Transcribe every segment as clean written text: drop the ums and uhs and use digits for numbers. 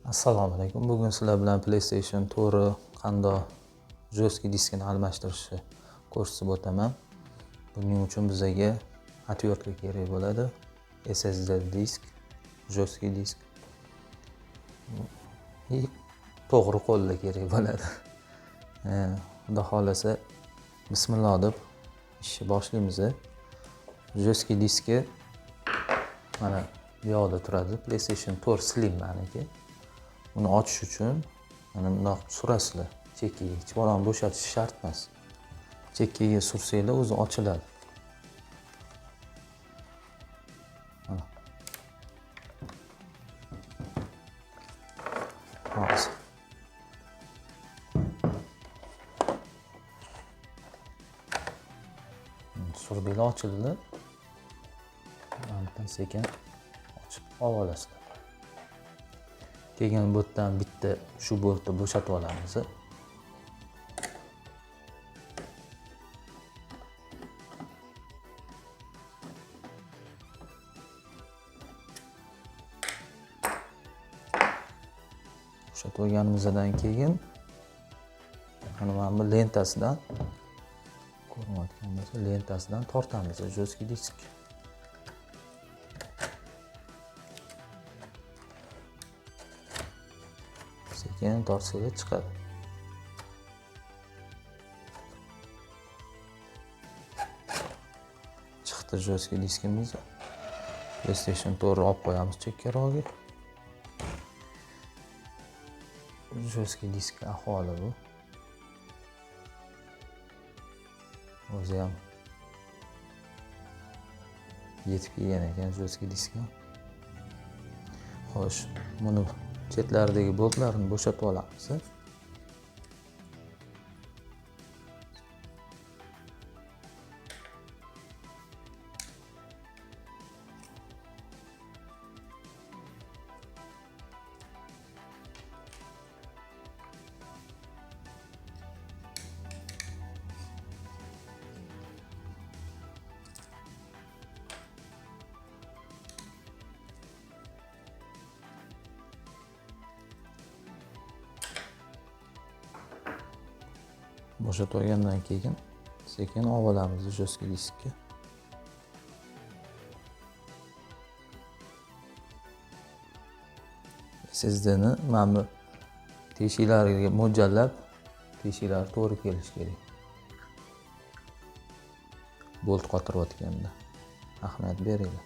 Assalomu alaykum. Bugun sizlar bilan PlayStation 4 qanday jo'ski diskini almashtirishni ko'rsatib o'taman. Buning uchun bizga отвертка kerak bo'ladi. SSD disk, jo'ski disk. To'g'ri qo'lda kerak bo'ladi. Xudo xolasa bismillah deb ishni boshlaymiz. Jo'ski diski mana bu yoqda turadi. PlayStation 4 Slim meniki. Uni ochish uchun mana bundoq surasizlar. Chekkaga hech bolani bo'shatish shart emas. Chekkaga sursanglar o'zi ochiladi. Mana. Hozir. Surdinglar ochildi. Mana sekin ochib olasizlar. Keyin bu yerdan bitta shu boltni bo'shatib olamiz. Bo'shatib olganimizdan keyin mana bu lentasidan ko'rinayotgan bo'lsa, lentasidan tortamiz jo'ski disk. Sekin tortsangiz chiqadi. Chiqdi jo'ski diskimiz. PlayStation 4 olib qo'yamiz chekkarog'iga. Jo'ski disk ahvoli bu. O'zi ham yetib kelgan ekan jo'ski diskga. Xo'sh, buni chetlaridagi boltlarni bo'shatib olamiz. Bo'shatib olgandan keyin sekin olib olamiz jo'ski diskka. SSDni mana bu teshiklariga mo'ljallab, teshiklari to'g'ri kelishi kerak. Bolt qotirayotganda ahamiyat beringlar.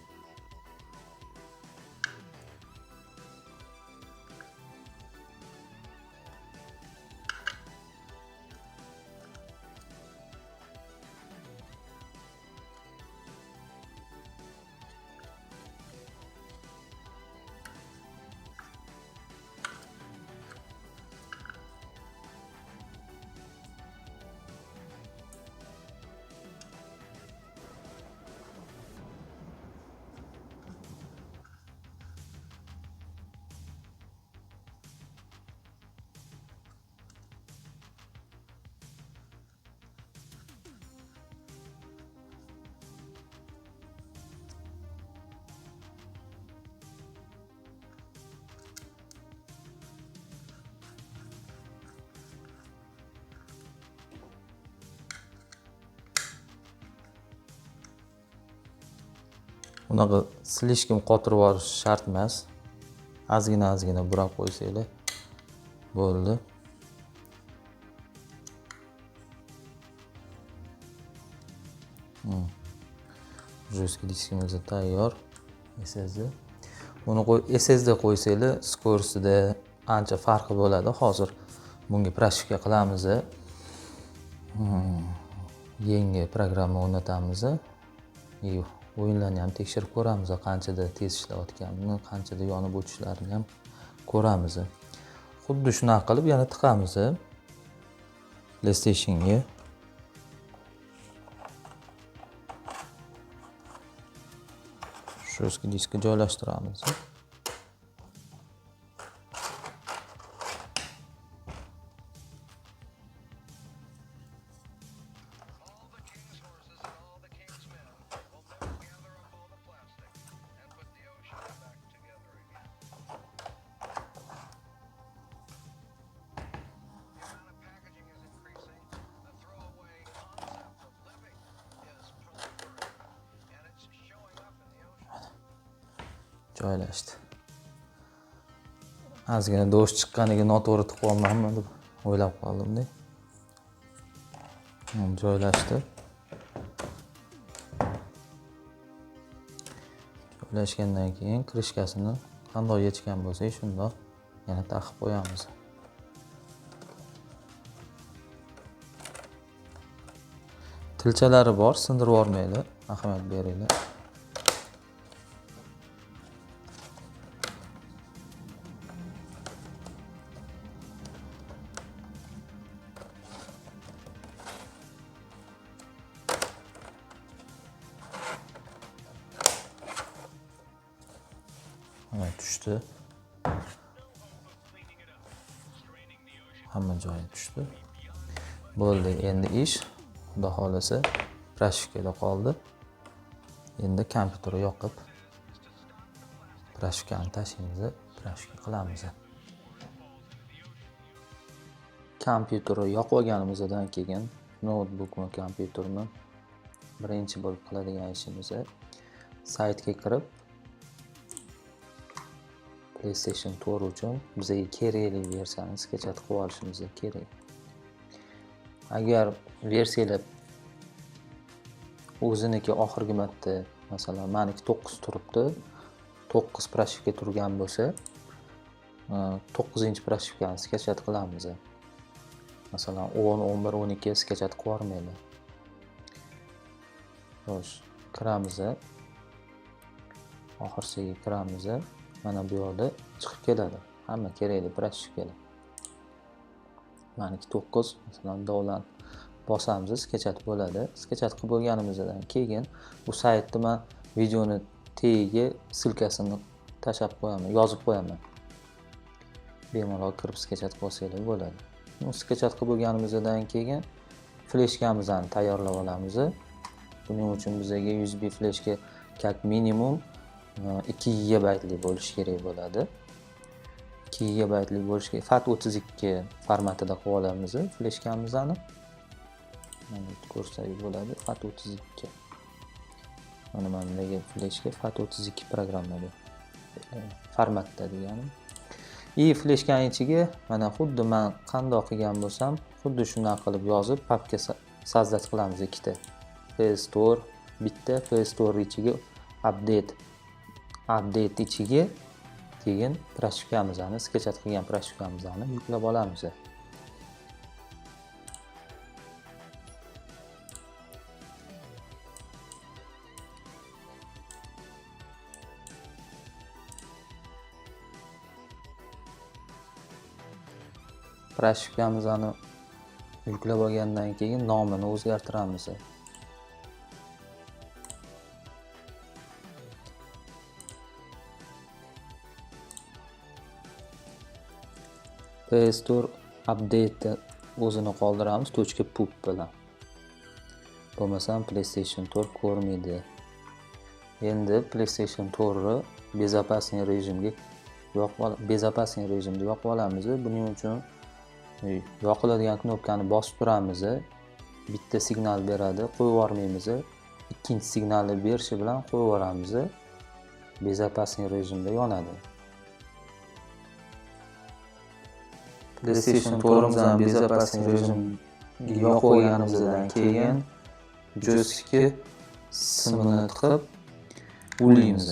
Bunaqa slishkim qotirib olish shart emas. Ozgina burab qo'ysanglar bo'ldi. Jo'ski diskimiz tayyor. SSD. Buni SSD qo'ysanglar, skorsida ancha farqi bo'ladi. Hozir bunga proshifka qilamiz. Yangi programma o'rnatamiz. O'yinlarni ham tekshirib ko'ramiz, qanchada tez ishlayotganini, qanchada yonib o'tishlarini ham ko'ramiz. Xuddi shunaqa qilib yana tiqamiz PlayStationga. Jo'ski diskga joylashtiramiz. joylashdi. Ozgina do'sh chiqqaniga noto'g'ri tiqib olmanmi deb o'ylab qoldim-da. Joylashdi. Joylashgandan keyin krishkasini qandoq yechgan bo'lsak, shundoq yana taqib qo'yamiz. Tilchalari bor, sindirib olmaydi, ahamiyat beringlar. Mana tushdi. Hamma joyi tushdi. Bo'ldi, endi ish xudo xolasa prashkada qoldi. Endi kompyuterni yoqib prashkani tashlaymiz, prashka qilamiz. Kompyuterni yoqib olganimizdan keyin notebookmi, kompyutermi birinchi bo'lib qiladigan ishimiz saytga kirib PlayStation 4 uchun bizga kerakli versiyani sketchat qilib olishimiz kerak. Agar versiyalar o'ziniki oxirgi marta, masalan, meniki 9 turibdi, 9 prashka turgan bo'lsa, 9-prashkani sketchat qilamiz. Masalan, 10, 11, 12 sketchat qilib olmaydi. Xo'sh, kiramiz. Oxirsiga kiramiz. Mana bu yerda chiqib keladi. Hamma kerakli prashkalar. Meniki 9, masalan, dovlan bosamiz, sketchat bo'ladi. Sketchat qilib bo'lganimizdan keyin bu saytda men videoni tagiga silkasini tashab qo'yaman, yozib qo'yaman. Bemalol kirib sketchat qilsanglar bo'ladi. Sketchat qilib bo'lganimizdan keyin fleshkamizni tayyorlab olamiz. Buning uchun bizga USB fleshka как minimum 2 GB bo'lishi kerak bo'ladi. 2 GB bo'lishi kerak. FAT32 formatida qilib olamiz fleshkamizni. Mana ko'rsangiz bo'ladi, FAT32. Mana mendagi fleshka FAT32 programmada formatda degani. Fleshkaning ichiga mana xuddi men qandoq qilgan bo'lsam, xuddi shunday qilib yozib, papka sozdat qilamiz ikkita. Play Store bitta, Play Store ichiga update ichiga keyin prashkamizni, sketchat qilgan prashkamizni yuklab olamiz. Prashkamizni yuklab olgandan keyin nomini o'zgartiramiz. Play Store update o'zini qoldiramiz .pub bilan. Bo'lmasam PlayStation 4 ko'rmaydi. Endi PlayStation 4 ni bezopasniy rejimda yoqib olamiz. Buning uchun yoqiladigan knopkani bosib turamiz. Bitta signal beradi, qo'yib yubormaymiz. Ikkinchi signalni berishi bilan qo'yib yuboramiz. Bezopasniy rejimda yonadi. PlayStation 4'imizdan bezopasniy rejimga yoqib olganimizdan keyin joystickga simini tiqib ulaymiz.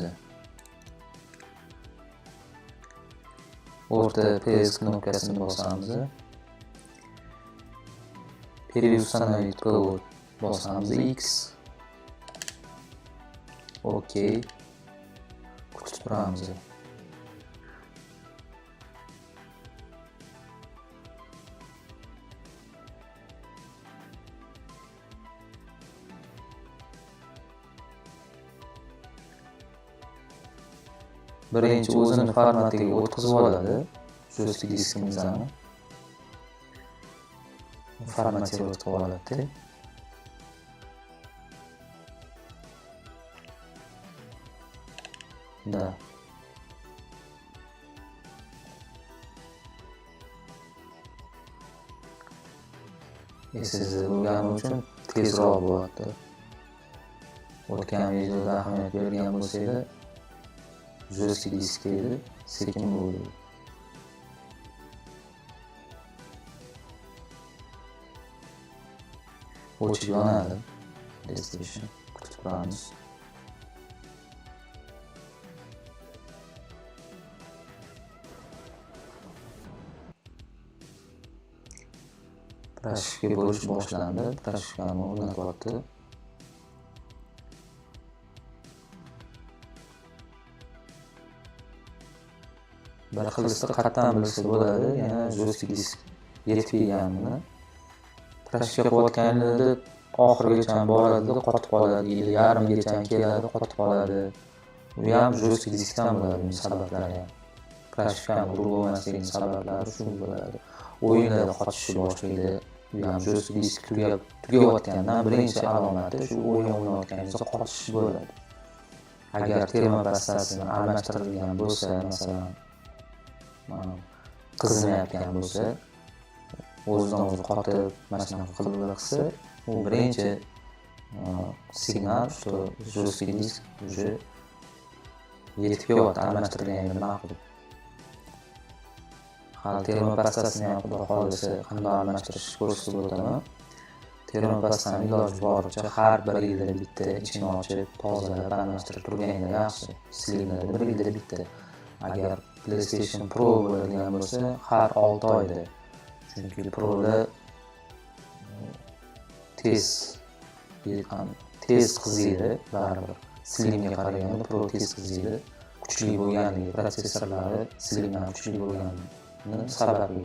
O'rta PS knopkasini bosamiz. Переустановить провод bosamiz X. OK. Kutib turamiz. Birinchi o'zini formatiga o'tkazib oladi. Joystick diskimizni formatiga o'tkazib oladi. Da. Siz bo'lgani uchun tezroq bo'ladi. O'tgan videoda ahamiyat bergan bo'lsangiz jo'ski disk edi, sekin bo'ldi. O'chib yonadi. PlayStation kutib turamiz. Plastikga bo'lish boshlandi. Plastikani o'rnatyapti. Bir xilisi qatdan bilsa bo'ladi, yana jo'ski disk yetmaganini. Plastikga qo'yayotganida oxirigacha boradi, qotib qoladi, yil yarmigacha keladi, qotib qoladi. Bu ham jo'ski diskdan bo'ladi sabablari. Plastikdan urib bo'lmasligining sabablari shu bo'ladi. O'yinlarda qotishni boshlaydi. Bu ham jo'ski disk tugayotgandan birinchi alomati shu o'yin o'ynayotganingizda qotish bo'ladi. Agar termopastasini almashtirilgan bo'lsa, masalan, qizinayotgan bo'lsa, o'zidan o'zi qotib, mana shunaqa qilsa, u birinchi signal, что jo'ski disk уже yetib kelyapti, almashtirilgani ma'qul. Hali termopastasini ham xudo xohlasa qanday almashtirish ko'rsatib o'taman. Termopastani iloji boricha har bir yilda bitta ichini ochib, tozalab almashtirib turganda yaxshi. Silinadi bir yilda bitta. Agar PlayStation Pro bo'ladigan bo'lsa, har 6 oyda. Chunki Pro'da tez qiziydi, baribir. Slimga qaraganda Pro tez qiziydi. Kuchli bo'lganligi, protsessorlari Slimdan kuchli bo'lganligi sababi.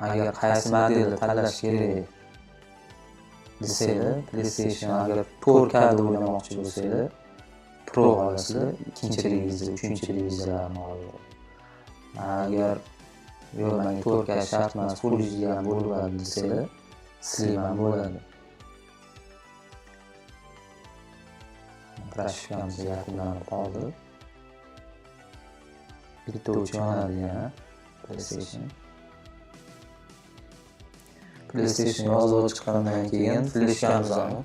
Agar qaysi modelni tanlash kerak desanglar, PlayStation agar 4K da o'ynamoqchi bo'lsanglar, Pro olasizlar, ikkinchi reviziya, uchinchi reviziyalarni olasiz. Agar yo'q, menga 4K shart emas, Full HD ham bo'ladi desanglar, Slim ham bo'ladi. Plastikamiz yakunlanib qoldi. Bitta o'ch yonadi yana PlayStation yozib chiqqandan keyin fleshkamizni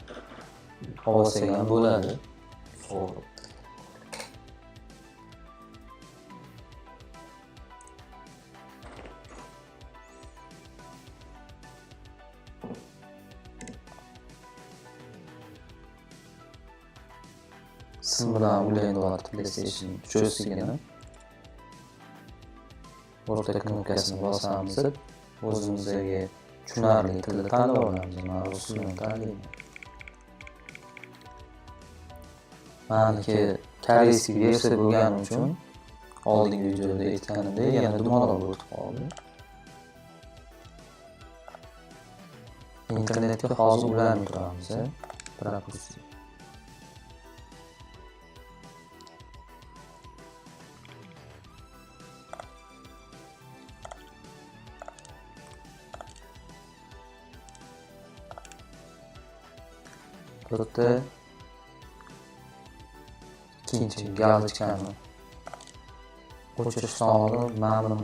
olsak ham bo'ladi. Sim bilan ulayapti PlayStation jo'stigini. O'rta knopkasini bosamiz, o'zimizga tushunarli tilda tanlab olamiz. Men ruslarni tanlayman. Meniki koreyskiy versiya bo'lgani uchun oldingi videoda aytganimdek yana dumalab o'tib qoldi. Internetga hozir ulanib turamiz, propustik. Burada ikinchi galочкani o'chirishdan oldin ma'lum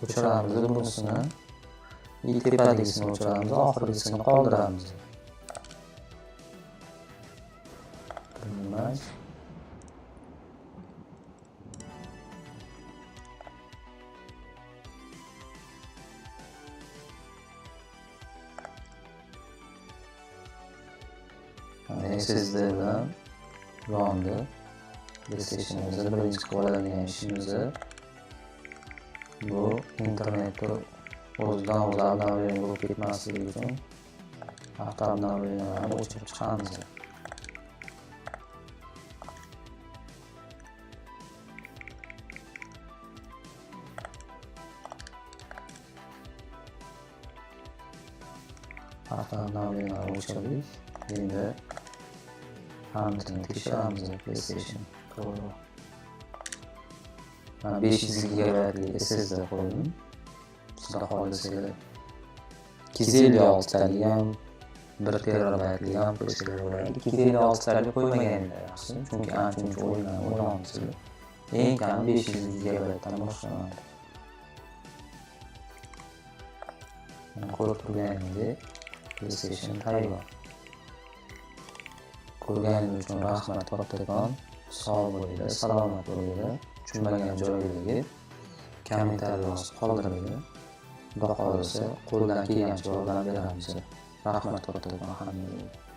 o'chiramiz bunisini, tepadagisini o'chiramiz, oxirgisini qoldiramiz. Bilmayman. SSD bilan yondi. PlayStation'imizda birinchi qilib oladigan ishimiz bu internetni o'zidan o'zi obnovleniya bo'lib ketmasligi uchun avtoobnovleniyalarni o'chirib chiqamiz. Avtoobnovleniyalarni o'chirdik. Endi hammasini tekshiramiz. PlayStation to'g'ri. Men 500 GB SSD qo'ydim. Sizlar xohlasanglar 256 talik ham 1 terabaytlik ham qo'ysanglar bo'ladi. 256 talik qo'ymaganinglar yaxshi, chunki ancha o'yinlarni o'ynayapsizlar. Eng kam 500 GB dan boshlanadi. Ko'rib turganingdek PlayStation tayyor. ko'rganingiz uchun rahmat kattakon. Sog' bo'linglar, salomat bo'linglar. Tushunmagan joylarga kommentariylar qoldiringlar. Xudo xohlasa qo'ldan kelgancha yordam beramiz. Rahmat kattakon hammaga.